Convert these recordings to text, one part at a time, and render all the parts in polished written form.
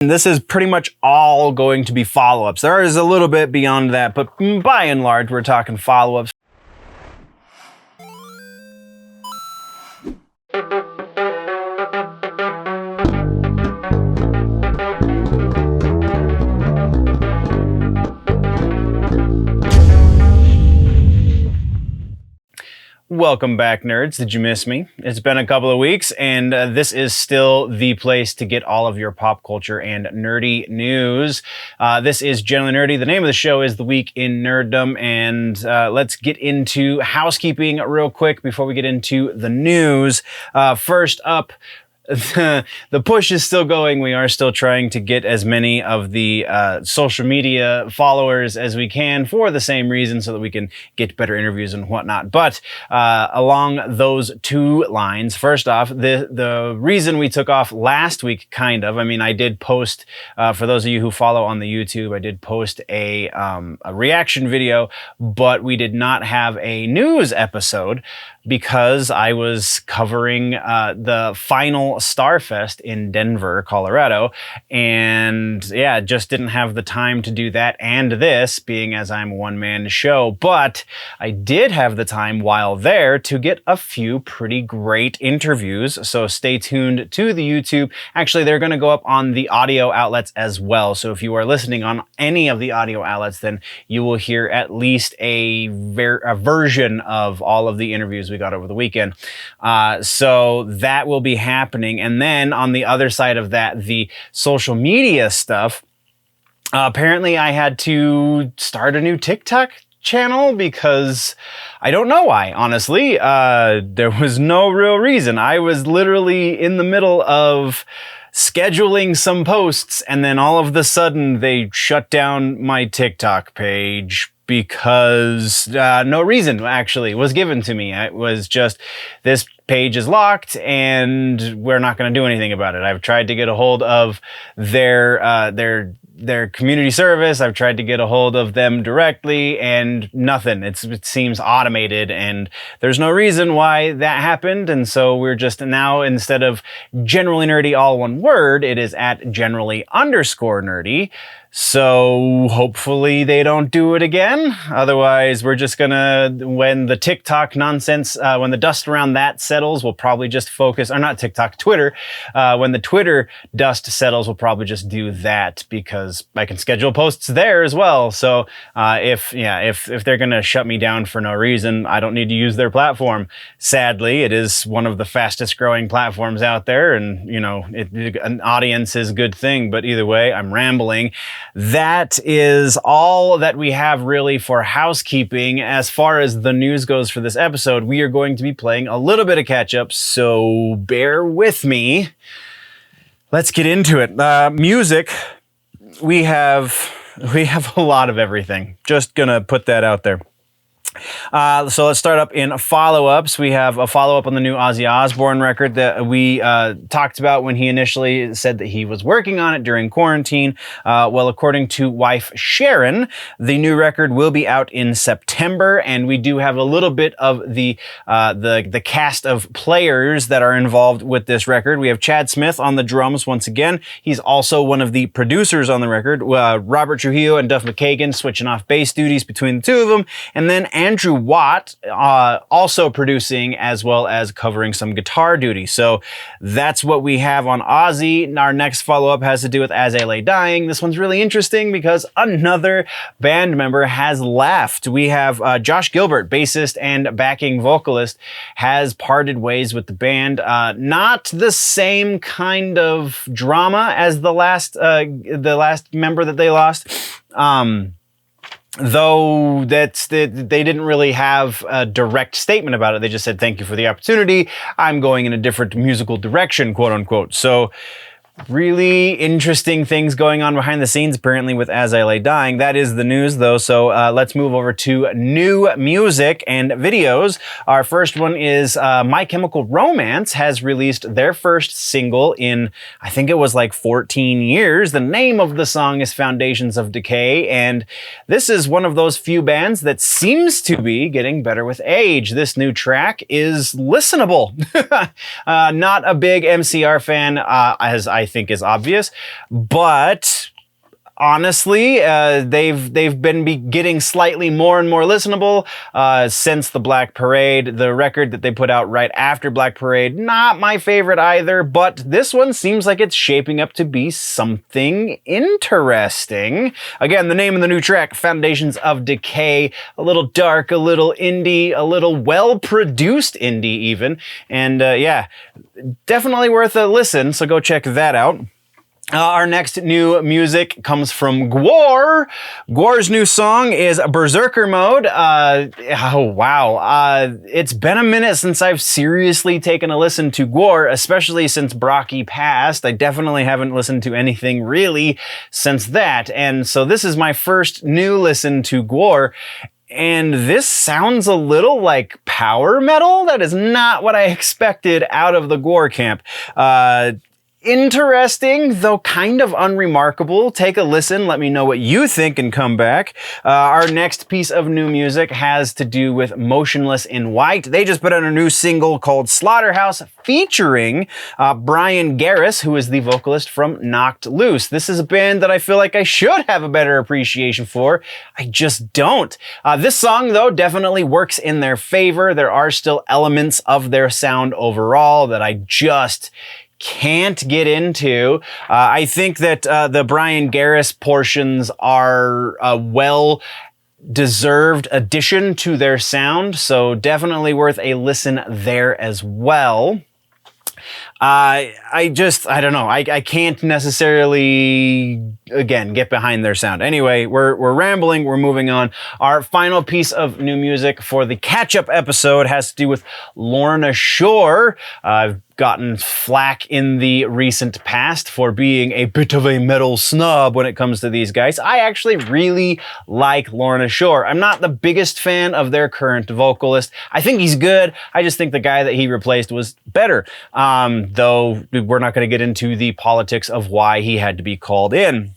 This is pretty much all going to be follow-ups. There is a little bit beyond that, but by and large, we're talking follow-ups. Welcome back, nerds. Did you miss me? It's been a couple of weeks, and this is still the place to get all of your pop culture and nerdy news. This is Generally Nerdy. The name of the show is The Week in Nerdom, and let's get into housekeeping real quick before we get into the news. First up, the push is still going. We are still trying to get as many of the social media followers as we can for the same reason, so that we can get better interviews and whatnot. But along those two lines, first off, the reason we took off last week, I did post, for those of you who follow on the YouTube, I did post a reaction video, but we did not have a news episode because I was covering the final Starfest in Denver, Colorado, and yeah, just didn't have the time to do that and this, being as I'm a one-man show. But I did have the time while there to get a few pretty great interviews, so stay tuned to the YouTube. Actually, they're going to go up on the audio outlets as well, so if you are listening on any of the audio outlets, then you will hear at least a version of all of the interviews we got over the weekend. So that will be happening. And then on the other side of that, the social media stuff, apparently I had to start a new TikTok channel because I don't know why, honestly. There was no real reason. I was literally in the middle of scheduling some posts, and then all of a sudden they shut down my TikTok page because no reason actually was given to me. It was just, this page is locked and we're not going to do anything about it. I've tried to get a hold of their community service. I've tried to get a hold of them directly and nothing. It seems automated, and there's no reason why that happened. And so we're just now, instead of Generally Nerdy all one word, it is at Generally_nerdy. So hopefully they don't do it again. Otherwise, we're just gonna, when the TikTok nonsense, when the dust around that settles, we'll probably just focus, or not TikTok, Twitter. When the Twitter dust settles, we'll probably just do that because I can schedule posts there as well. So if they're gonna shut me down for no reason, I don't need to use their platform. Sadly, it is one of the fastest growing platforms out there, and an audience is a good thing. But either way, I'm rambling. That is all that we have really for housekeeping. As far as the news goes for this episode, we are going to be playing a little bit of catch up, so bear with me. Let's get into it. Music, we have a lot of everything. Just gonna put that out there. So let's start up in follow-ups. We have a follow-up on the new Ozzy Osbourne record that we talked about when he initially said that he was working on it during quarantine. Well, according to wife Sharon, the new record will be out in September, and we do have a little bit of the cast of players that are involved with this record. We have Chad Smith on the drums once again. He's also one of the producers on the record. Robert Trujillo and Duff McKagan switching off bass duties between the two of them, and then Andrew Watt also producing as well as covering some guitar duty. So that's what we have on Ozzy. Our next follow-up has to do with As I Lay Dying. This one's really interesting because another band member has left. We have Josh Gilbert, bassist and backing vocalist, has parted ways with the band. Not the same kind of drama as the last member that they lost. Though they didn't really have a direct statement about it. They just said, thank you for the opportunity. I'm going in a different musical direction, quote unquote. So really interesting things going on behind the scenes, apparently, with As I Lay Dying. That is the news, though, so let's move over to new music and videos. Our first one is My Chemical Romance has released their first single in, I think it was like 14 years. The name of the song is Foundations of Decay, and this is one of those few bands that seems to be getting better with age. This new track is listenable. Not a big MCR fan, as I think is obvious, but honestly, they've been getting slightly more and more listenable since the Black Parade. The record that they put out right after Black Parade, not my favorite either, but this one seems like it's shaping up to be something interesting. Again, the name of the new track, Foundations of Decay, a little dark, a little indie, a little well-produced indie even, and yeah, definitely worth a listen, so go check that out. Our next new music comes from Gore. Gore's new song is Berserker Mode. Oh, wow. It's been a minute since I've seriously taken a listen to Gore, especially since Brocky passed. I definitely haven't listened to anything really since that. And so this is my first new listen to Gore. And this sounds a little like power metal. That is not what I expected out of the Gore camp. Interesting, though kind of unremarkable. Take a listen. Let me know what you think and come back. Our next piece of new music has to do with Motionless in White. They just put out a new single called Slaughterhouse featuring Brian Garris, who is the vocalist from Knocked Loose. This is a band that I feel like I should have a better appreciation for. I just don't. This song, though, definitely works in their favor. There are still elements of their sound overall that I just can't get into. I think that the Brian Garris portions are a well-deserved addition to their sound, so definitely worth a listen there as well. I don't know. I can't necessarily, again, get behind their sound. Anyway, we're rambling. We're moving on. Our final piece of new music for the catch-up episode has to do with Lorna Shore. I've gotten flack in the recent past for being a bit of a metal snob when it comes to these guys. I actually really like Lorna Shore. I'm not the biggest fan of their current vocalist. I think he's good. I just think the guy that he replaced was better. Though we're not going to get into the politics of why he had to be called in.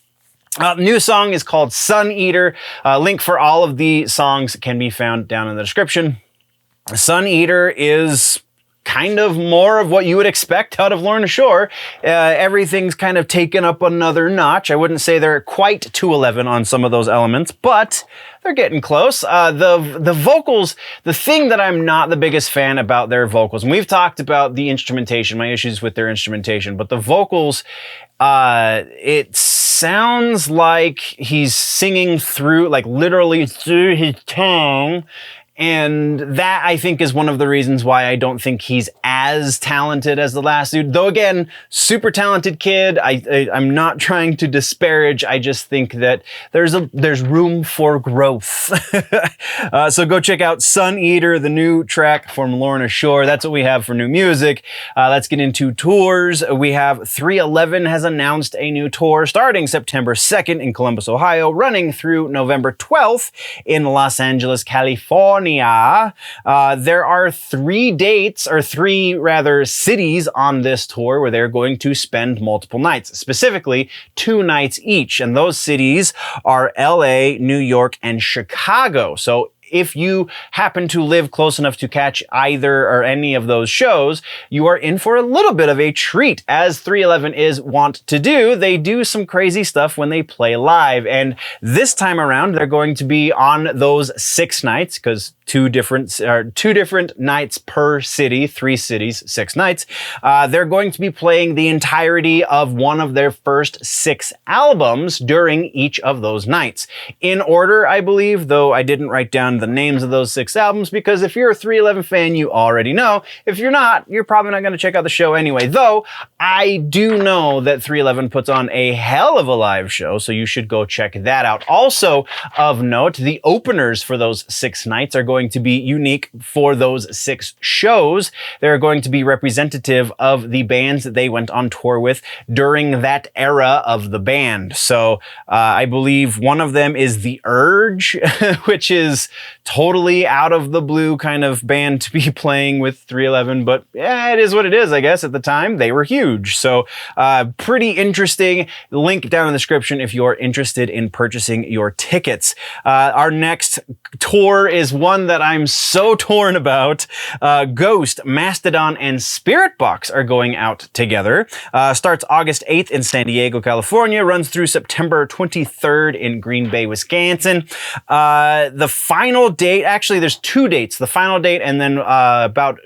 New song is called Sun Eater. Link for all of the songs can be found down in the description. Sun Eater is kind of more of what you would expect out of Lorna Shore. Everything's kind of taken up another notch. I wouldn't say they're quite 211 on some of those elements, but they're getting close. The vocals, the thing that I'm not the biggest fan about their vocals, and we've talked about the instrumentation, my issues with their instrumentation, but the vocals, it sounds like he's singing through, like literally through his tongue. And that, I think, is one of the reasons why I don't think he's as talented as the last dude. Though, again, super talented kid. I'm not trying to disparage. I just think that there's room for growth. So go check out Sun Eater, the new track from Lorna Shore. That's what we have for new music. Let's get into tours. We have 311 has announced a new tour starting September 2nd in Columbus, Ohio, running through November 12th in Los Angeles, California. There are three cities on this tour where they're going to spend multiple nights, specifically 2 nights each. And those cities are LA, New York, and Chicago. So if you happen to live close enough to catch either or any of those shows, you are in for a little bit of a treat. As 311 is wont to do, they do some crazy stuff when they play live. And this time around, they're going to be on those 6 nights, because two different nights per city, 3 cities, 6 nights. They're going to be playing the entirety of one of their first 6 albums during each of those nights. In order, I believe, though I didn't write down the names of those 6 albums, because if you're a 311 fan, you already know. If you're not, you're probably not going to check out the show anyway. Though, I do know that 311 puts on a hell of a live show, so you should go check that out. Also, of note, the openers for those 6 nights are going to be unique for those 6 shows. They're going to be representative of the bands that they went on tour with during that era of the band. So I believe one of them is The Urge, which is totally out of the blue kind of band to be playing with 311, but yeah, it is what it is, I guess. At the time, they were huge. So pretty interesting. Link down in the description if you're interested in purchasing your tickets. Our next tour is one one that I'm so torn about. Ghost, Mastodon, and Spiritbox are going out together. Starts August 8th in San Diego, California. Runs through September 23rd in Green Bay, Wisconsin. The final date, actually there's two dates. The final date and then about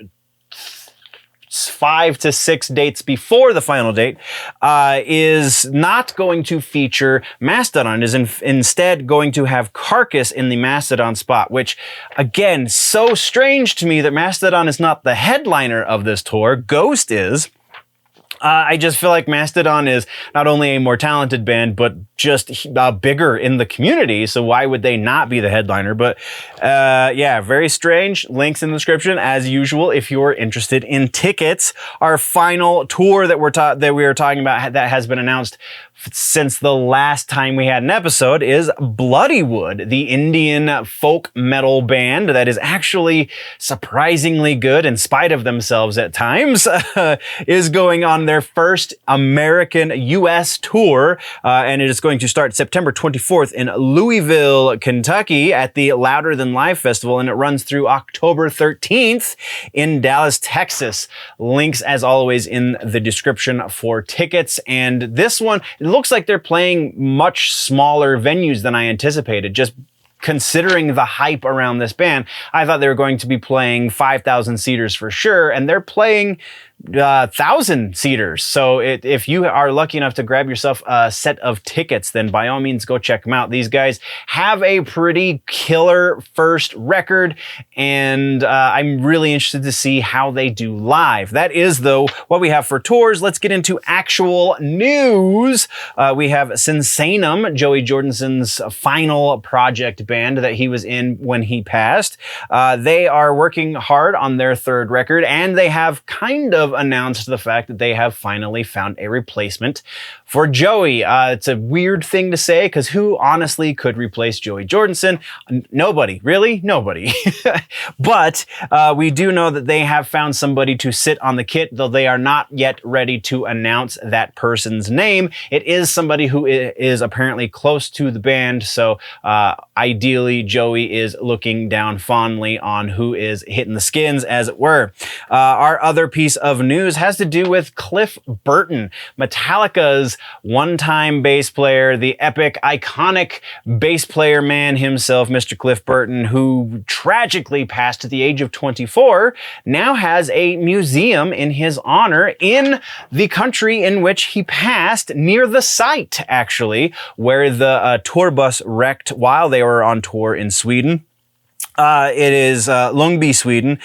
5 to 6 dates before the final date, is not going to feature Mastodon, is instead going to have Carcass in the Mastodon spot, which, again, so strange to me that Mastodon is not the headliner of this tour. Ghost is. I just feel like Mastodon is not only a more talented band, but just bigger in the community. So why would they not be the headliner? But yeah, very strange. Links in the description as usual if you're interested in tickets. Our final tour that we are talking about that has been announced since the last time we had an episode is Bloodywood, the Indian folk metal band that is actually surprisingly good in spite of themselves at times, is going on their first American US tour, and it is going to start September 24th in Louisville, Kentucky at the Louder Than Live Festival, and it runs through October 13th in Dallas, Texas. Links, as always, in the description for tickets. And this one, it looks like they're playing much smaller venues than I anticipated, just considering the hype around this band. I thought they were going to be playing 5,000 seaters for sure, and they're playing 1,000 seaters. So if you are lucky enough to grab yourself a set of tickets, then by all means go check them out. These guys have a pretty killer first record, and I'm really interested to see how they do live. That is, though, what we have for tours. Let's get into actual news. We have Sinsaenum, Joey Jordison's final project band that he was in when he passed. They are working hard on their third record, and they have kind of announced the fact that they have finally found a replacement for Joey. It's a weird thing to say because who honestly could replace Joey Jordison? Nobody, really? Nobody. But we do know that they have found somebody to sit on the kit, though they are not yet ready to announce that person's name. It is somebody who is apparently close to the band, so ideally Joey is looking down fondly on who is hitting the skins, as it were. Our other piece of news has to do with Cliff Burton, Metallica's one-time bass player, the epic, iconic bass player man himself, Mr. Cliff Burton, who tragically passed at the age of 24, now has a museum in his honor in the country in which he passed, near the site, actually, where the tour bus wrecked while they were on tour in Sweden. It is Ljungby, Sweden.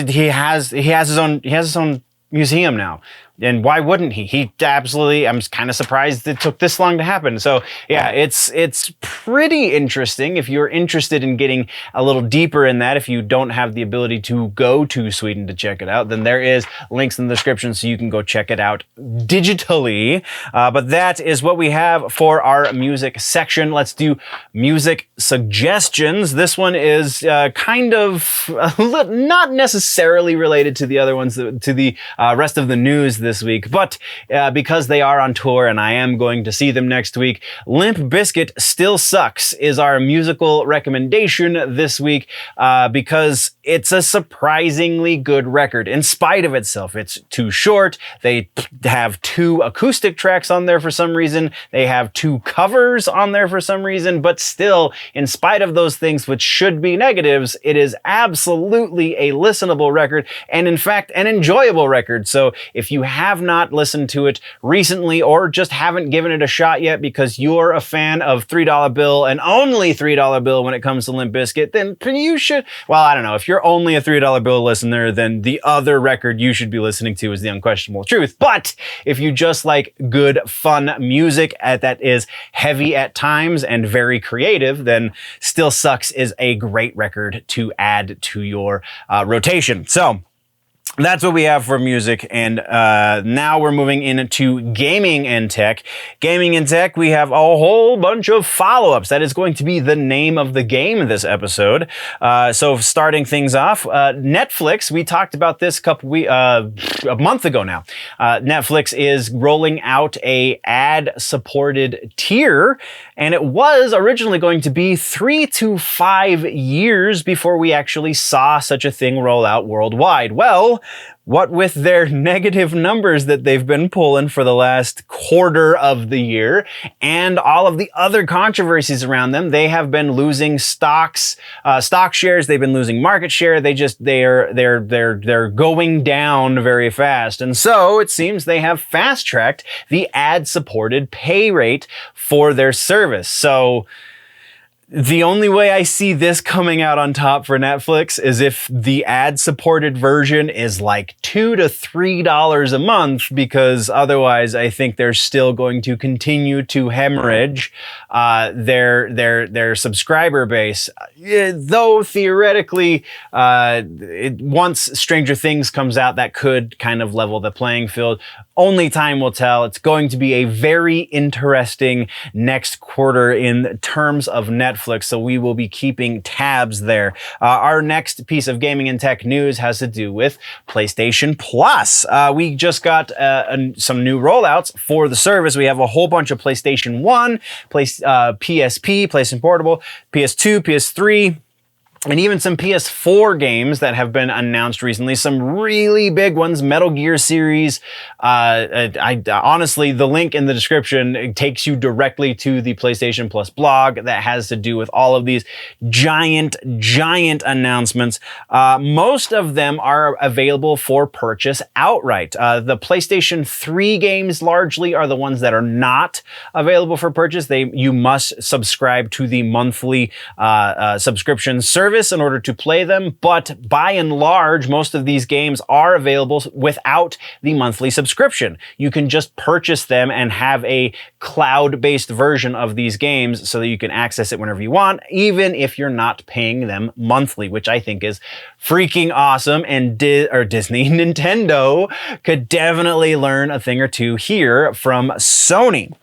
He has his own museum now. And why wouldn't he? He absolutely, I'm kind of surprised it took this long to happen. So yeah, it's pretty interesting. If you're interested in getting a little deeper in that, if you don't have the ability to go to Sweden to check it out, then there is links in the description so you can go check it out digitally. But that is what we have for our music section. Let's do music suggestions. This one is kind of not necessarily related to the other ones, to the rest of the news this week, but because they are on tour and I am going to see them next week, Limp Bizkit Still Sucks is our musical recommendation this week, because it's a surprisingly good record in spite of itself. It's too short. They have 2 acoustic tracks on there for some reason. They have 2 covers on there for some reason, but still, in spite of those things which should be negatives, it is absolutely a listenable record, and in fact, an enjoyable record. So if you have not listened to it recently or just haven't given it a shot yet because you're a fan of $3 Bill and only $3 Bill when it comes to Limp Bizkit, then you should, well, I don't know, if you're only a $3 Bill listener, then the other record you should be listening to is The Unquestionable Truth. But if you just like good, fun music that is heavy at times and very creative, then Still Sucks is a great record to add to your rotation. So That's what we have for music, and now we're moving into gaming and tech. Gaming and tech, we have a whole bunch of follow-ups. That is going to be the name of the game this episode. So starting things off, Netflix, we talked about this a month ago now. Netflix is rolling out a ad-supported tier, and it was originally going to be 3 to 5 years before we actually saw such a thing roll out worldwide. Well, what with their negative numbers that they've been pulling for the last quarter of the year and all of the other controversies around them, they have been losing stock shares. They've been losing market share. They're going down very fast. And so it seems they have fast tracked the ad supported pay rate for their service. So the only way I see this coming out on top for Netflix is if the ad-supported version is like $2 to $3 a month, because otherwise I think they're still going to continue to hemorrhage their subscriber base. Though theoretically, once Stranger Things comes out, that could kind of level the playing field. Only time will tell. It's going to be a very interesting next quarter in terms of Netflix, so we will be keeping tabs there. Our next piece of gaming and tech news has to do with PlayStation Plus. We just got some new rollouts for the service. We have a whole bunch of PlayStation 1, PSP, PlayStation Portable, PS2, PS3, and even some PS4 games that have been announced recently. Some really big ones, Metal Gear series. Honestly, the link in the description, it takes you directly to the PlayStation Plus blog that has to do with all of these giant announcements. Most of them are available for purchase outright. The PlayStation 3 games largely are the ones that are not available for purchase. You must subscribe to the monthly subscription service in order to play them, but by and large, most of these games are available without the monthly subscription. You can just purchase them and have a cloud-based version of these games so that you can access it whenever you want, even if you're not paying them monthly, which I think is freaking awesome. And Disney, Nintendo could definitely learn a thing or two here from Sony.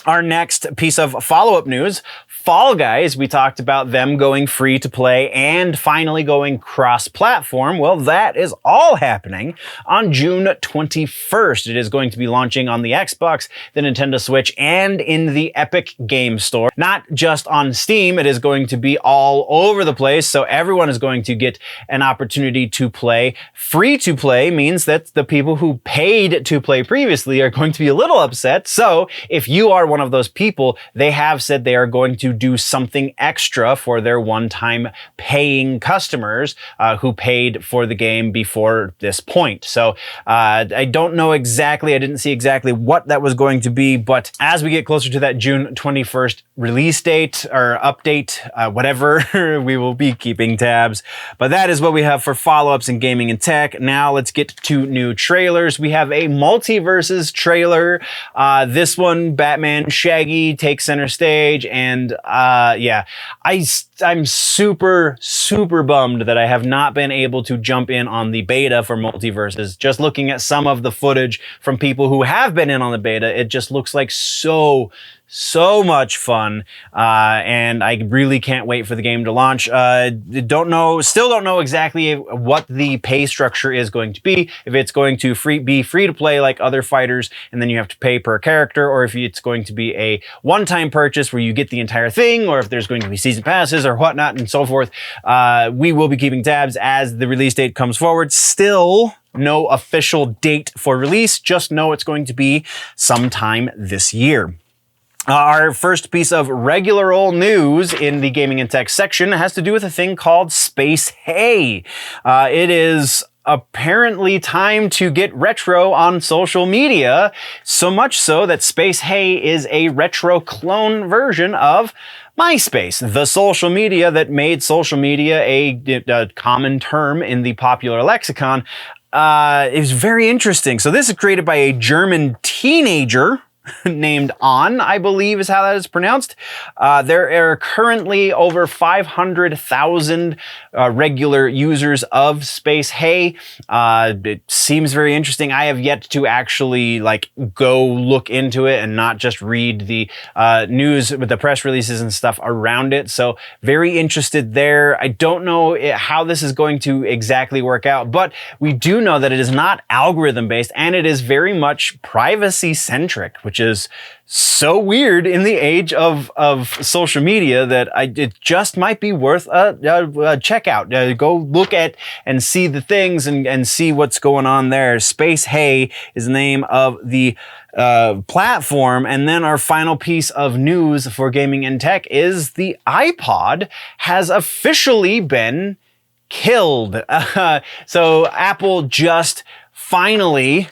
Our next piece of follow-up news, Fall Guys, we talked about them going free to play and finally going cross-platform. Well, that is all happening on June 21st. It is going to be launching on the Xbox, the Nintendo Switch, and in the Epic Game Store. Not just on Steam, it is going to be all over the place, so everyone is going to get an opportunity to play. Free to play means that the people who paid to play previously are going to be a little upset. So if you are one of those people, they have said they are going to do something extra for their one-time paying customers who paid for the game before this point. So I don't know exactly, I didn't see exactly what that was going to be, but as we get closer to that June 21st release date or update, whatever, we will be keeping tabs. But that is what we have for follow-ups in gaming and tech. Now let's get to new trailers. We have a Multiverses trailer. This one, Batman Shaggy takes center stage, and yeah, I'm super bummed that I have not been able to jump in on the beta for Multiverses. Just looking at some of the footage from people who have been in on the beta, it just looks like so much fun, and I really can't wait for the game to launch. Still don't know exactly what the pay structure is going to be, if it's going to be free to play like other fighters and then you have to pay per character, or if it's going to be a one-time purchase where you get the entire thing, or if there's going to be season passes or whatnot and so forth. We will be keeping tabs as the release date comes forward. Still no official date for release, just know it's going to be sometime this year. Our first piece of regular old news in the gaming and tech section has to do with a thing called SpaceHey. It is apparently time to get retro on social media, so much so that SpaceHey is a retro clone version of Myspace, the social media that made social media a common term in the popular lexicon. It was very interesting. So this is created by a German teenager named On, I believe is how that is pronounced. There are currently over 500,000 regular users of SpaceHey. It seems very interesting. I have yet to actually go look into it and not just read the news with the press releases and stuff around it. So very interested there. I don't know how this is going to exactly work out, but we do know that it is not algorithm based and it is very much privacy centric, which is so weird in the age of social media that it just might be worth a check out. Go look at and see the things and see what's going on there. SpaceHey is the name of the platform. And then our final piece of news for gaming and tech is the iPod has officially been killed. So Apple just finally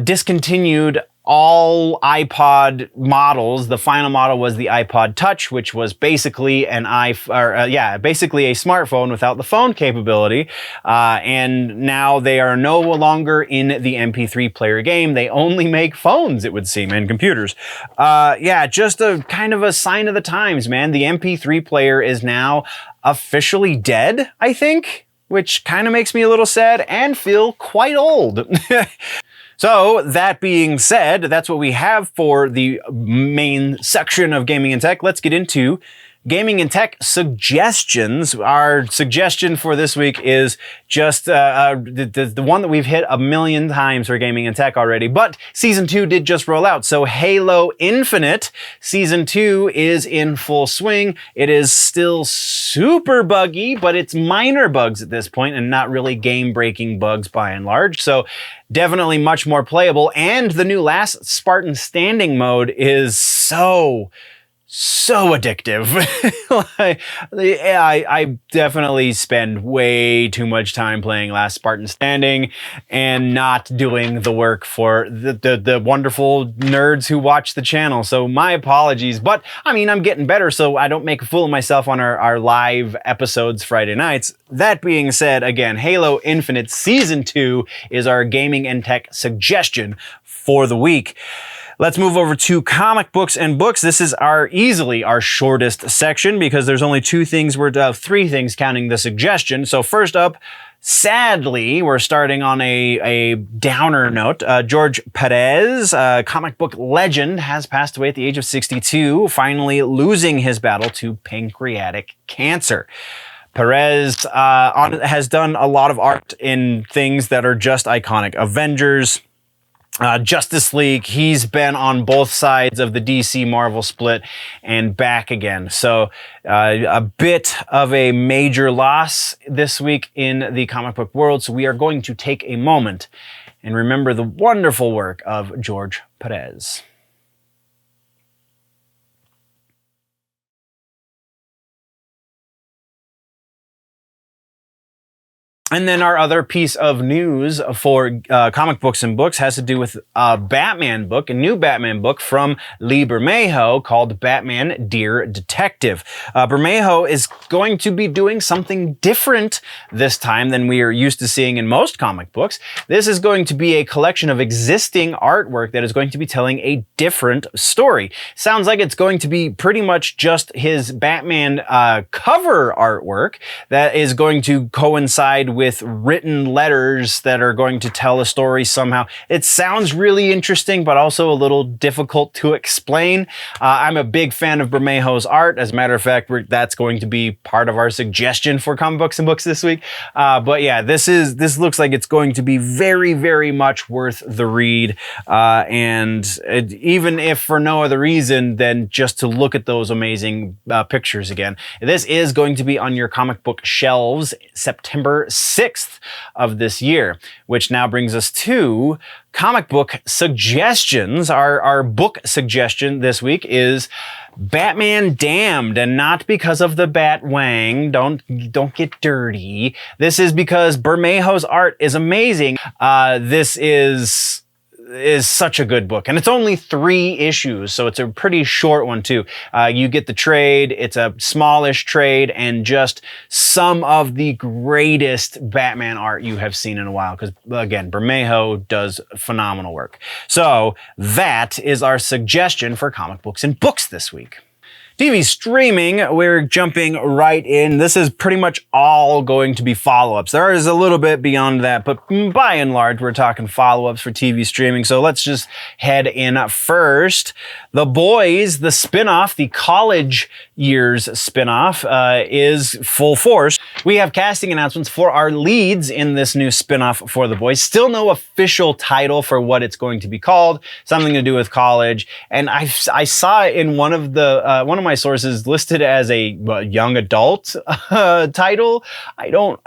discontinued all iPod models. The final model was the iPod Touch, which was basically basically a smartphone without the phone capability. And now they are no longer in the MP3 player game. They only make phones, it would seem, and computers. Just a kind of a sign of the times, man. The MP3 player is now officially dead, I think, which kind of makes me a little sad and feel quite old. So that being said, that's what we have for the main section of gaming and tech. Let's get into gaming and tech suggestions. Our suggestion for this week is just the one that we've hit a million times for gaming and tech already, but season 2 did just roll out. So Halo Infinite season 2 is in full swing. It is still super buggy, but it's minor bugs at this point and not really game-breaking bugs by and large. So definitely much more playable. And the new Last Spartan Standing mode is so addictive. I definitely spend way too much time playing Last Spartan Standing and not doing the work for the wonderful nerds who watch the channel. So my apologies, but I mean, I'm getting better so I don't make a fool of myself on our live episodes Friday nights. That being said, again, Halo Infinite Season 2 is our gaming and tech suggestion for the week. Let's move over to comic books and books. This is easily our shortest section because there's only three things counting the suggestion. So first up, sadly, we're starting on a downer note. George Perez, comic book legend, has passed away at the age of 62, finally losing his battle to pancreatic cancer. Perez has done a lot of art in things that are just iconic. Avengers, Justice League. He's been on both sides of the DC Marvel split and back again. So a bit of a major loss this week in the comic book world. So we are going to take a moment and remember the wonderful work of George Perez. And then our other piece of news for comic books and books has to do with a Batman book, a new Batman book from Bermejo called Batman Dear Detective. Bermejo is going to be doing something different this time than we are used to seeing in most comic books. This is going to be a collection of existing artwork that is going to be telling a different story. Sounds like it's going to be pretty much just his Batman cover artwork that is going to coincide with written letters that are going to tell a story somehow. It sounds really interesting, but also a little difficult to explain. I'm a big fan of Bermejo's art. As a matter of fact, that's going to be part of our suggestion for comic books and books this week. But yeah, this looks like it's going to be very, very much worth the read. Even if for no other reason than just to look at those amazing pictures again. This is going to be on your comic book shelves September 6th of this year, which now brings us to comic book suggestions. Our book suggestion this week is Batman Damned, and not because of the Bat Wang. Don't get dirty. This is because Bermejo's art is amazing. This is is such a good book, and it's only 3 issues, so it's a pretty short one too. You get the trade, it's a smallish trade, and just some of the greatest Batman art you have seen in a while, because again, Bermejo does phenomenal work. So that is our suggestion for comic books and books this week. TV streaming, we're jumping right in. This is pretty much all going to be follow-ups. There is a little bit beyond that, but by and large, we're talking follow-ups for TV streaming. So let's just head in first. The Boys, the spinoff, the college years spinoff, is full force. We have casting announcements for our leads in this new spinoff for The Boys. Still no official title for what it's going to be called. Something to do with college. And I saw it in one of my sources listed as a young adult title. I don't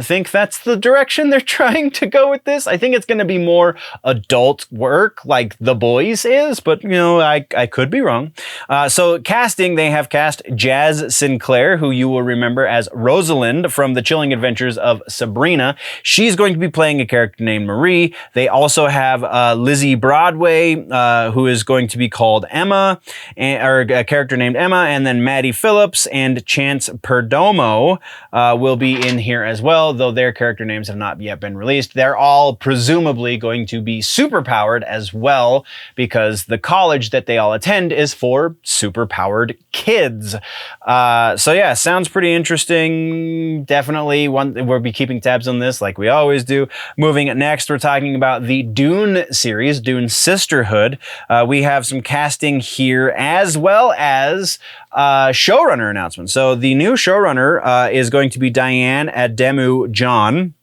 think that's the direction they're trying to go with this. I think it's going to be more adult work like The Boys is, but you know, I could be wrong. So casting, they have cast Jazz Sinclair, who you will remember as Rosalind from The Chilling Adventures of Sabrina. She's going to be playing a character named Marie. They also have Lizzie Broadway, who is going to be called Emma, or a character named Emma, and then Maddie Phillips and Chance Perdomo will be in here as well, though their character names have not yet been released. They're all presumably going to be superpowered as well, because the college that they all attend is for superpowered kids. So yeah, sounds pretty interesting. Definitely we'll be keeping tabs on this like we always do. Moving next, we're talking about the Dune series, Dune Sisterhood. We have some casting here as well as showrunner announcements. So the new showrunner is going to be Diane Ademu John.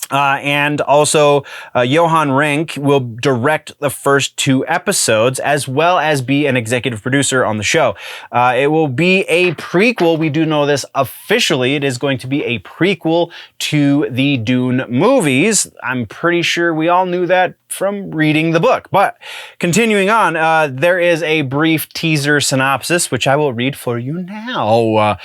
And also, Johan Renck will direct the first 2 episodes, as well as be an executive producer on the show. It will be a prequel. We do know this officially. It is going to be a prequel to the Dune movies. I'm pretty sure we all knew that from reading the book. But continuing on, there is a brief teaser synopsis, which I will read for you now.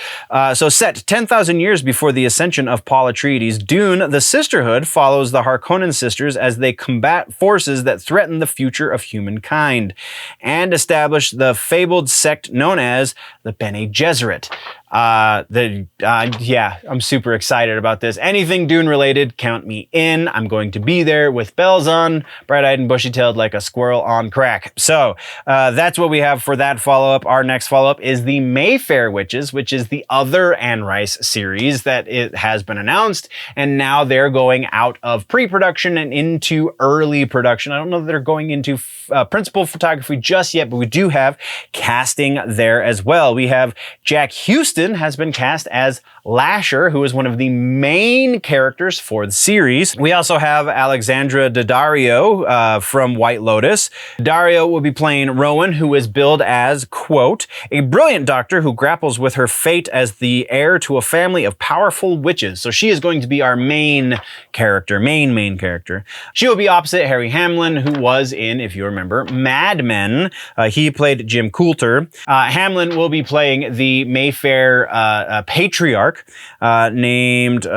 So set 10,000 years before the ascension of Paul Atreides, Dune The Sisterhood follows the Harkonnen sisters as they combat forces that threaten the future of humankind and establish the fabled sect known as the Bene Gesserit. Yeah, I'm super excited about this. Anything Dune related, count me in. I'm going to be there with bells on, bright-eyed and bushy-tailed like a squirrel on crack. So that's what we have for that follow-up. Our next follow-up is the Mayfair Witches, which is the other Anne Rice series that it has been announced, and now they're going out of pre-production and into early production. I don't know that they're going into principal photography just yet, but we do have casting there as well. We have Jack Houston has been cast as Lasher, who is one of the main characters for the series. We also have Alexandra Daddario from White Lotus. Daddario will be playing Rowan, who is billed as, quote, a brilliant doctor who grapples with her fate as the heir to a family of powerful witches. So she is going to be our main character, main character. She will be opposite Harry Hamlin, who was in, if you remember, Mad Men. He played Jim Coulter. Hamlin will be playing the Mayfair patriarch named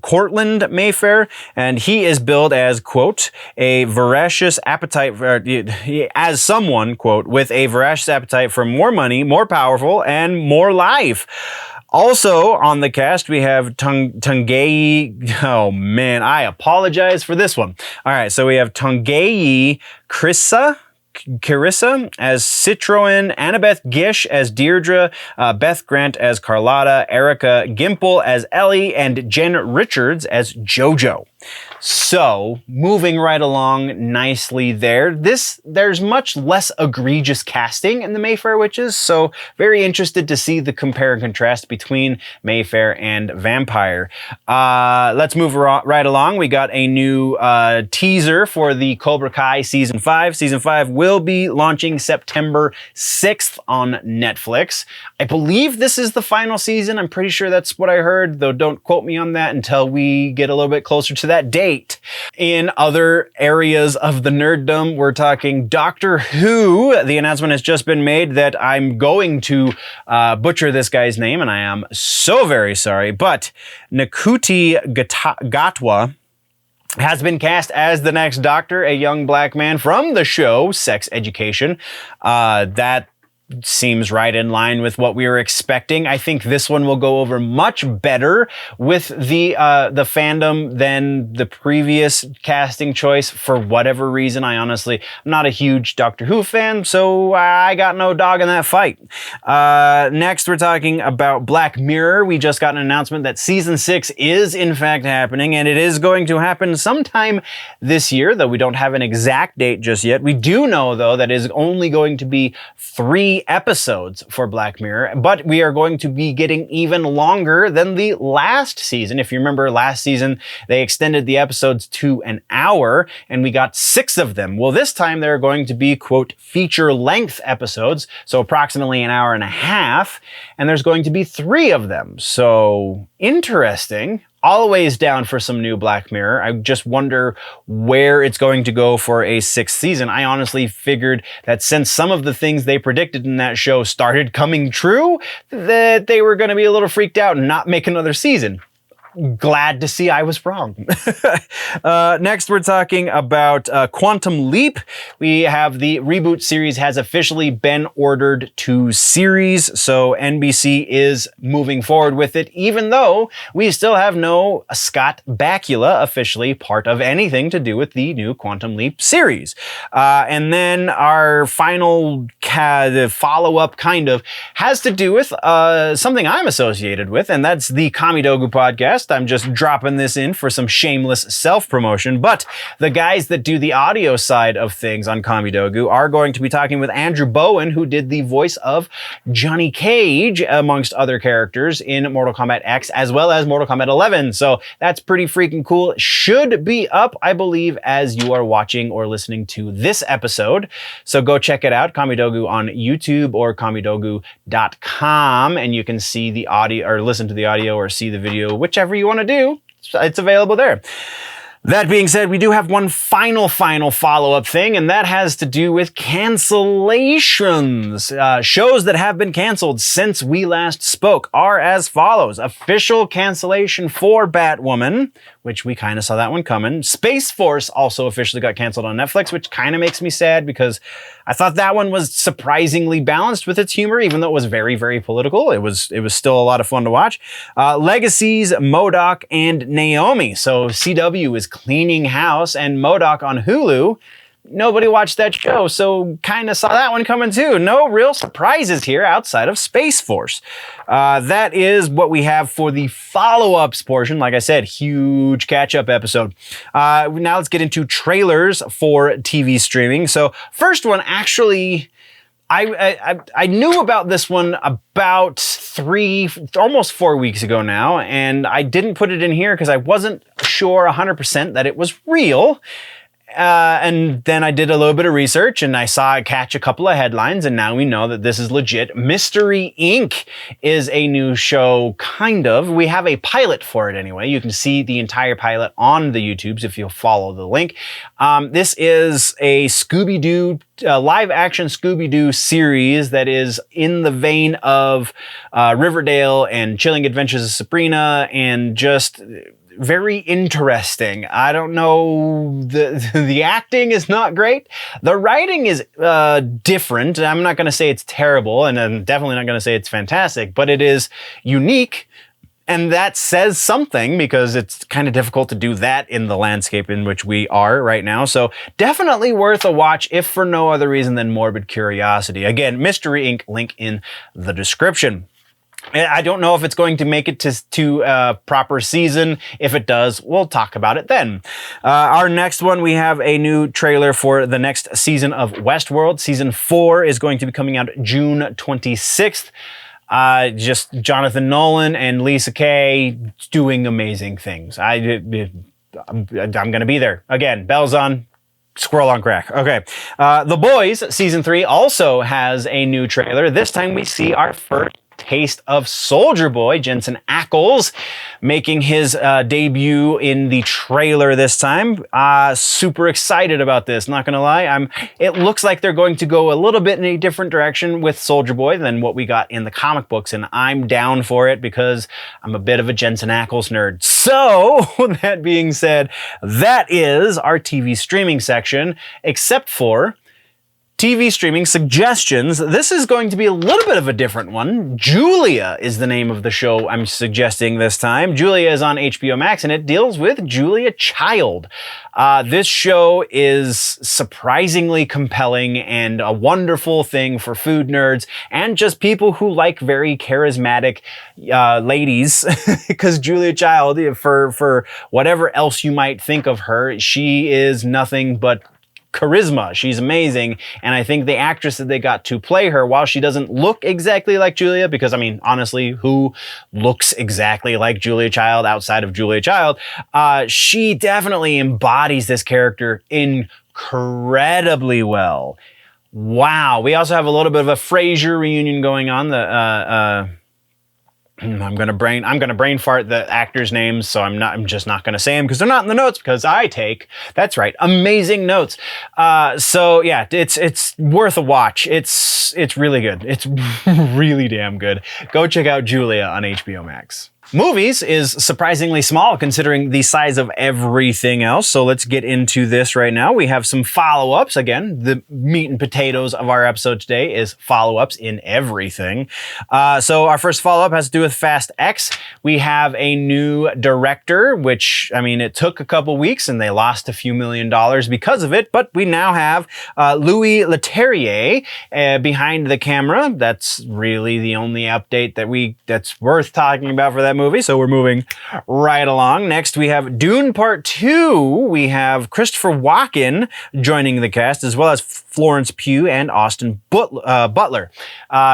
Cortland Mayfair, and he is billed as, quote, a voracious appetite for, as someone, quote, with a voracious appetite for more money, more powerful, and more life. Also on the cast, we have Tungei. Oh man, I apologize for this one. All right, so we have Tungei Carissa as Citroen, Annabeth Gish as Deirdre, Beth Grant as Carlotta, Erica Gimple as Ellie, and Jen Richards as JoJo. So, moving right along nicely there. There's much less egregious casting in the Mayfair Witches, so very interested to see the compare and contrast between Mayfair and Vampire. Let's move right along. We got a new teaser for the Cobra Kai Season 5. Season 5 will be launching September 6th on Netflix. I believe this is the final season. I'm pretty sure that's what I heard, though don't quote me on that until we get a little bit closer to that date. In other areas of the nerddom, we're talking Doctor Who. The announcement has just been made that I'm going to butcher this guy's name, and I am so very sorry, but Ncuti Gatwa has been cast as the next Doctor, a young black man from the show Sex Education. That seems right in line with what we were expecting. I think this one will go over much better with the fandom than the previous casting choice for whatever reason. I'm not a huge Doctor Who fan, so I got no dog in that fight. Next, we're talking about Black Mirror. We just got an announcement that season 6 is in fact happening, and it is going to happen sometime this year, though we don't have an exact date just yet. We do know, though, that it is only going to be 3 episodes for Black Mirror, but we are going to be getting even longer than the last season. If you remember, last season they extended the episodes to an hour and we got 6 of them. Well, this time they're going to be, quote, feature length episodes, so approximately an hour and a half, and there's going to be 3 of them. So interesting. Always down for some new Black Mirror. I just wonder where it's going to go for a 6th season. I honestly figured that since some of the things they predicted in that show started coming true, that they were going to be a little freaked out and not make another season. Glad to see I was wrong. Next, we're talking about Quantum Leap. We have the reboot series has officially been ordered to series, so NBC is moving forward with it, even though we still have no Scott Bakula officially part of anything to do with the new Quantum Leap series. And then our final follow-up kind of has to do with something I'm associated with, and that's the Kamidogu podcast. I'm just dropping this in for some shameless self-promotion, but the guys that do the audio side of things on Kamidogu are going to be talking with Andrew Bowen, who did the voice of Johnny Cage, amongst other characters in Mortal Kombat X, as well as Mortal Kombat 11. So that's pretty freaking cool. Should be up, I believe, as you are watching or listening to this episode. So go check it out, Kamidogu on YouTube or kamidogu.com, and you can see the audio or listen to the audio or see the video, whichever you want to do. It's available there. That being said, we do have one final follow-up thing, and that has to do with cancellations. Shows that have been canceled since we last spoke are as follows. Official cancellation for Batwoman, which we kind of saw that one coming. Space Force also officially got canceled on Netflix, which kind of makes me sad because I thought that one was surprisingly balanced with its humor, even though it was very, very political. It was still a lot of fun to watch. Legacies, MODOK, and Naomi. So CW is cleaning house, and MODOK on Hulu. Nobody watched that show, so kind of saw that one coming too. No real surprises here outside of Space Force. That is what we have for the follow-ups portion. Like I said, huge catch-up episode. Now let's get into trailers for TV streaming. So first one, actually, I knew about this one about almost 4 weeks ago now, and I didn't put it in here because I wasn't sure 100% that it was real. And then I did a little bit of research and I saw it catch a couple of headlines, and now we know that this is legit. Mystery Inc. is a new show, kind of. We have a pilot for it anyway. You can see the entire pilot on the YouTubes if you'll follow the link. This is a Scooby-Doo, live action Scooby-Doo series that is in the vein of Riverdale and Chilling Adventures of Sabrina, and just very interesting. I don't know, the acting is not great. The writing is different. I'm not going to say it's terrible, and I'm definitely not going to say it's fantastic, but it is unique, and that says something because it's kind of difficult to do that in the landscape in which we are right now. So definitely worth a watch, if for no other reason than morbid curiosity. Again, Mystery Inc. link in the description. I don't know if it's going to make it to proper season. If it does, we'll talk about it then. Our next one, we have a new trailer for the next season of Westworld. Season 4 is going to be coming out June 26th. Just Jonathan Nolan and Lisa Kay doing amazing things. I'm going to be there. Again, bells on. Squirrel on crack. Okay. The Boys Season 3 also has a new trailer. This time we see our first taste of Soldier Boy, Jensen Ackles, making his debut in the trailer this time. Super excited about this, not gonna lie. It looks like they're going to go a little bit in a different direction with Soldier Boy than what we got in the comic books, and I'm down for it because I'm a bit of a Jensen Ackles nerd. So, that being said, that is our TV streaming section, except for TV streaming suggestions. This is going to be a little bit of a different one. Julia is the name of the show I'm suggesting this time. Julia is on HBO Max, and it deals with Julia Child. This show is surprisingly compelling and a wonderful thing for food nerds and just people who like very charismatic ladies. Because Julia Child, for whatever else you might think of her, she is nothing but charisma. She's amazing, and I think the actress that they got to play her, while she doesn't look exactly like Julia, because I mean, honestly, who looks exactly like Julia Child outside of Julia Child? She definitely embodies this character incredibly well. Wow. We also have a little bit of a Frasier reunion going on. I'm gonna brain fart the actors' names, so I'm just not gonna say them because they're not in the notes, because I take, that's right, amazing notes. So yeah, it's worth a watch. It's really good. It's really damn good. Go check out Julia on HBO Max. Movies is surprisingly small considering the size of everything else, so let's get into this right now. We have some follow-ups. Again, the meat and potatoes of our episode today is follow-ups in everything. So our first follow-up has to do with Fast X. We have a new director, which, I mean, it took a couple weeks and they lost a few $1 million because of it, but we now have Louis Leterrier behind the camera. That's really the only update that's worth talking about for that movie, so we're moving right along. Next, we have Dune Part 2. We have Christopher Walken joining the cast, as well as Florence Pugh and Austin Butler.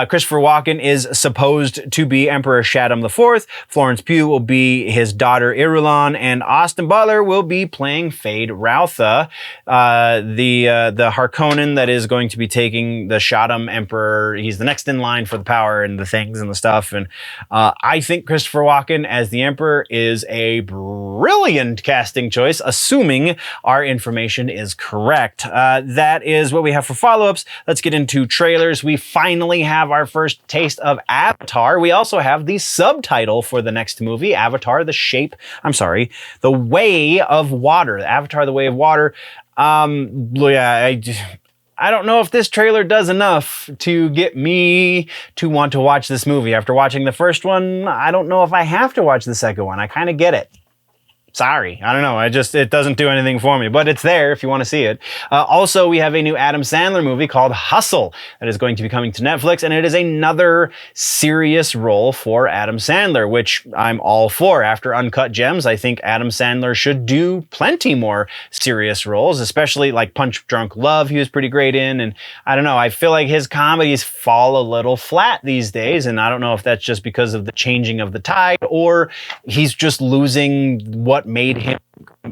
Christopher Walken is supposed to be Emperor Shaddam IV. Florence Pugh will be his daughter Irulan, and Austin Butler will be playing Fade Routha, the Harkonnen that is going to be taking the Shaddam Emperor. He's the next in line for the power and the things and the stuff, and I think Christopher Walken as the Emperor is a brilliant casting choice, assuming our information is correct. That is what we have for follow-ups. Let's get into trailers. We finally have our first taste of Avatar. We also have the subtitle for the next movie, Avatar: The Way of Water. Avatar: The Way of Water. Yeah, I don't know if this trailer does enough to get me to want to watch this movie. After watching the first one, I don't know if I have to watch the second one. I kind of get it. Sorry, I don't know. It doesn't do anything for me, but it's there if you want to see it. Also, we have a new Adam Sandler movie called Hustle that is going to be coming to Netflix, and it is another serious role for Adam Sandler, which I'm all for. After Uncut Gems, I think Adam Sandler should do plenty more serious roles, especially like Punch Drunk Love he was pretty great in, and I don't know, I feel like his comedies fall a little flat these days, and I don't know if that's just because of the changing of the tide, or he's just losing what made him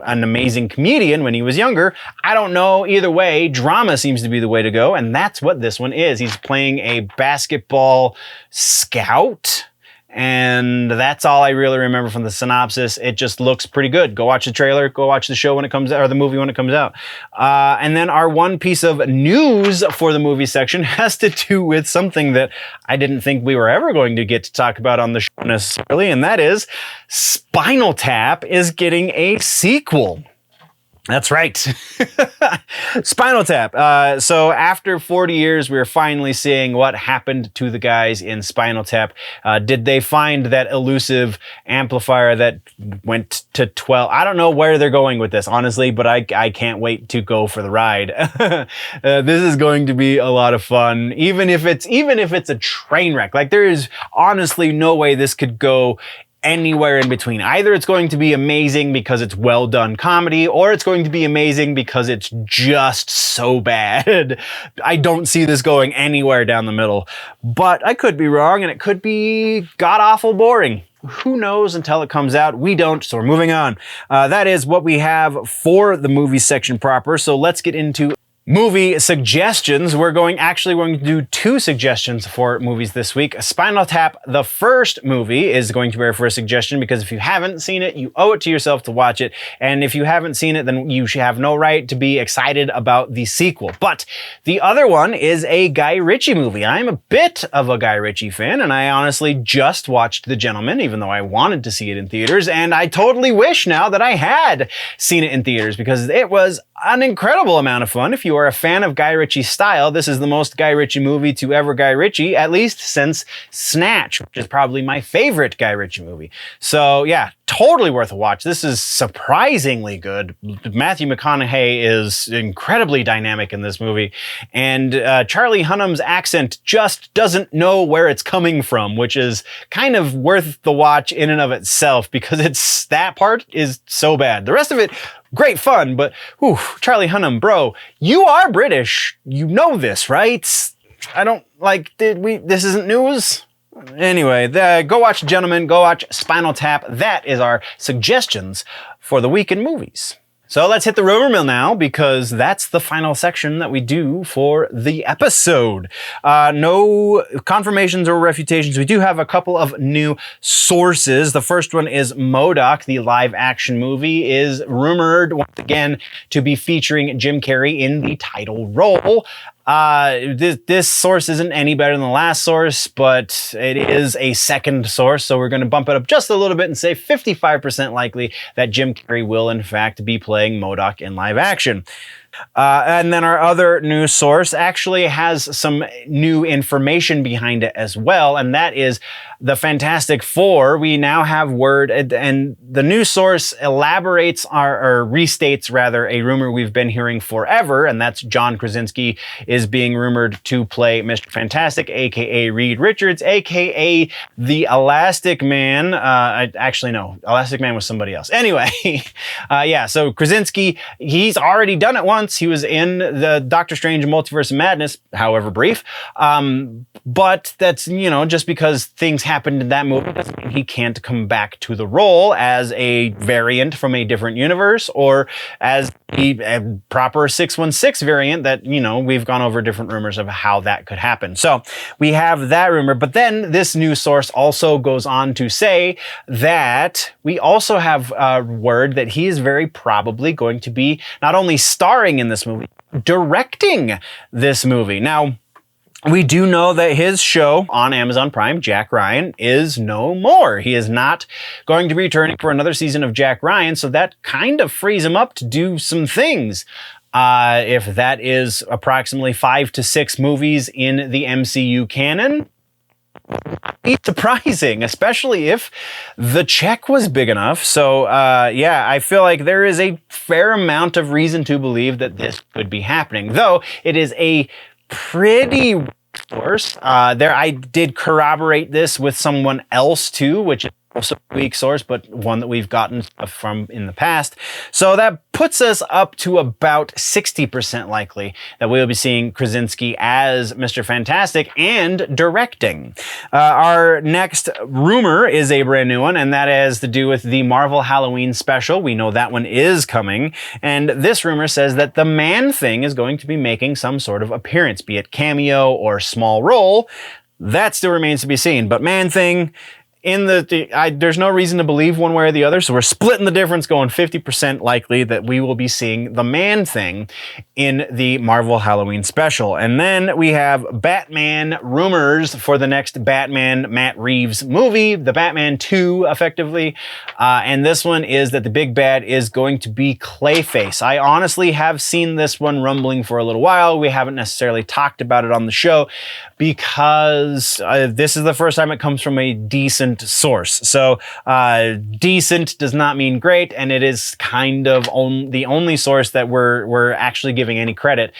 an amazing comedian when he was younger. I don't know. Either way, drama seems to be the way to go, and that's what this one is. He's playing a basketball scout, and that's all I really remember from the synopsis. It just looks pretty good. Go watch the trailer, go watch the show when it comes out, or the movie when it comes out. And then our one piece of news for the movie section has to do with something that I didn't think we were ever going to get to talk about on the show necessarily, and that is Spinal Tap is getting a sequel. That's right. Spinal Tap. So after 40 years, we're finally seeing what happened to the guys in Spinal Tap. Did they find that elusive amplifier that went to 12? I don't know where they're going with this, honestly, but I can't wait to go for the ride. This is going to be a lot of fun, even if it's a train wreck. Like, there is honestly no way this could go anywhere in between. Either it's going to be amazing because it's well done comedy, or it's going to be amazing because it's just so bad. I don't see this going anywhere down the middle, but I could be wrong, and it could be god-awful boring. Who knows until it comes out? We don't, so we're moving on. That is what we have for the movie section proper, so let's get into Movie suggestions. We're going to do 2 suggestions for movies this week. Spinal Tap, the first movie, is going to bear for a suggestion because if you haven't seen it, you owe it to yourself to watch it. And if you haven't seen it, then you should have no right to be excited about the sequel. But the other one is a Guy Ritchie movie. I'm a bit of a Guy Ritchie fan, and I honestly just watched The Gentleman, even though I wanted to see it in theaters, and I totally wish now that I had seen it in theaters because it was an incredible amount of fun. If you are a fan of Guy Ritchie's style, this is the most Guy Ritchie movie to ever Guy Ritchie, at least since Snatch, which is probably my favorite Guy Ritchie movie. So yeah, totally worth a watch. This is surprisingly good. Matthew McConaughey is incredibly dynamic in this movie, and Charlie Hunnam's accent just doesn't know where it's coming from, which is kind of worth the watch in and of itself because that part is so bad. The rest of it, great fun, but whew, Charlie Hunnam, bro, you are British. You know this, right? I don't this isn't news. Anyway, go watch Gentlemen, go watch Spinal Tap. That is our suggestions for the week in movies. So let's hit the rumor mill now because that's the final section that we do for the episode. No confirmations or refutations. We do have a couple of new sources. The first one is MODOK, the live action movie, is rumored once again to be featuring Jim Carrey in the title role. This source isn't any better than the last source, but it is a second source, so we're going to bump it up just a little bit and say 55% likely that Jim Carrey will in fact be playing MODOK in live action. And then our other news source actually has some new information behind it as well, and that is the Fantastic Four. We now have word, and the news source elaborates or restates rather a rumor we've been hearing forever, and that's John Krasinski is being rumored to play Mr. Fantastic, aka Reed Richards, aka the Elastic Man. Actually, no, Elastic Man was somebody else. Anyway, yeah, so Krasinski, he's already done it once. He was in the Doctor Strange Multiverse of Madness, however brief. But that's, just because things happened in that movie doesn't mean he can't come back to the role as a variant from a different universe or as a proper 616 variant that, we've gone over different rumors of how that could happen. So we have that rumor, but then this news source also goes on to say that we also have word that he is very probably going to be not only starring in this movie, directing this movie. Now, we do know that his show on Amazon Prime, Jack Ryan, is no more. He is not going to be returning for another season of Jack Ryan, so that kind of frees him up to do some things. If that is approximately 5 to 6 movies in the MCU canon, it's surprising, especially if the check was big enough. So, yeah, I feel like there is a fair amount of reason to believe that this could be happening, though it is a pretty source. I did corroborate this with someone else too, which is also a weak source, but one that we've gotten from in the past. So that puts us up to about 60% likely that we'll be seeing Krasinski as Mr. Fantastic and directing. Our next rumor is a brand new one, and that has to do with the Marvel Halloween special. We know that one is coming, and this rumor says that the Man-Thing is going to be making some sort of appearance, be it cameo or small role. That still remains to be seen, but Man-Thing, there's no reason to believe one way or the other, so we're splitting the difference, going 50% likely that we will be seeing the Man-Thing in the Marvel Halloween special. And then we have Batman rumors for the next Batman Matt Reeves movie, the Batman 2, effectively. And this one is that the big bad is going to be Clayface. I honestly have seen this one rumbling for a little while. We haven't necessarily talked about it on the show because this is the first time it comes from a decent source. So decent does not mean great, and it is kind of the only source that we're actually giving any credit.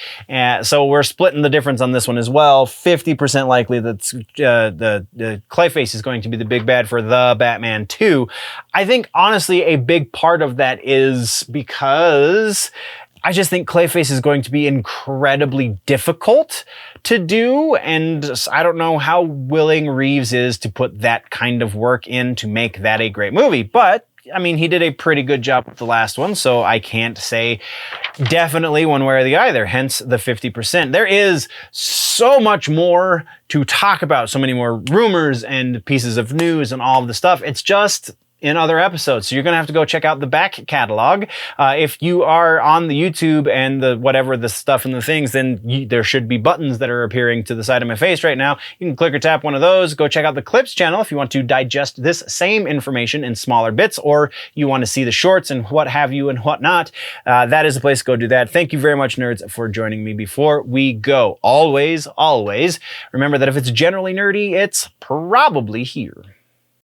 So we're splitting the difference on this one as well. 50% likely that the Clayface is going to be the big bad for the Batman 2. I think honestly a big part of that is because I just think Clayface is going to be incredibly difficult to do, and I don't know how willing Reeves is to put that kind of work in to make that a great movie. But I mean, he did a pretty good job with the last one, so I can't say definitely one way or the other, hence the 50%. There is so much more to talk about, so many more rumors and pieces of news and all of the stuff. It's just in other episodes. So you're going to have to go check out the back catalog. If you are on the YouTube and the whatever the stuff and the things, then there should be buttons that are appearing to the side of my face right now. You can click or tap one of those. Go check out the Clips channel if you want to digest this same information in smaller bits, or you want to see the shorts and what have you and whatnot. That is the place to go do that. Thank you very much, nerds, for joining me. Before we go, always remember that if it's generally nerdy, it's probably here.